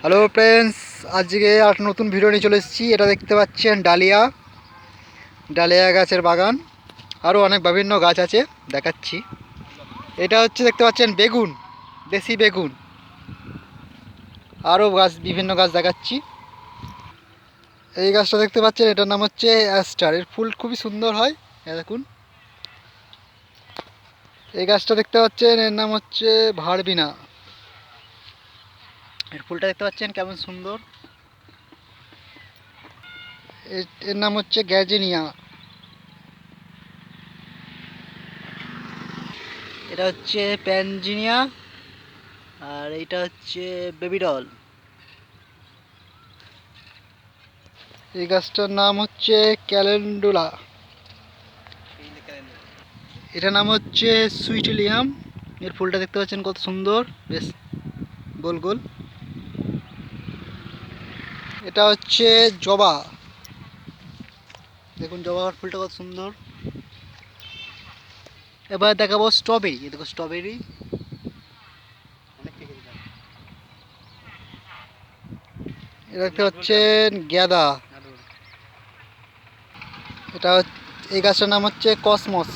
Hello friends, আজকে একটা নতুন ভিডিও নিয়ে চলে এসেছি। এটা দেখতে পাচ্ছেন ডালিয়া ডালিয়া গাছের বাগান। আরও অনেক বিভিন্ন গাছ আছে, দেখাচ্ছি। এটা হচ্ছে দেখতে পাচ্ছেন বেগুন, দেশি বেগুন। আরও গাছ, বিভিন্ন গাছ দেখাচ্ছি। এই গাছটা দেখতে পাচ্ছেন, এটার নাম হচ্ছে অ্যাস্টার। এর ফুল খুবই সুন্দর হয়, এই দেখুন। এই গাছটা দেখতে পাচ্ছেন, এর নাম হচ্ছে ভারবিনা। এর ফুলটা দেখতে পাচ্ছেন কেমন সুন্দর। এর নাম হচ্ছে গ্যাজেনিয়া। এটা হচ্ছে প্যানজিনিয়া, আর এইটা হচ্ছে বেবি ডল। এই গাছটার নাম হচ্ছে ক্যালেন্ডুলা। এটার নাম হচ্ছে সুইটিলিয়াম। এর ফুলটা দেখতে পাচ্ছেন কত সুন্দর, বেশ গোল গোল। এটা হচ্ছে জবা, দেখুন জবার ফুলটা কত সুন্দর। এবার দেখাবো স্ট্রবেরি। দেখো স্ট্রবেরি। এটা দেখতে পাচ্ছেন গ্যাদা। এটা এই গাছটার নাম হচ্ছে কসমস।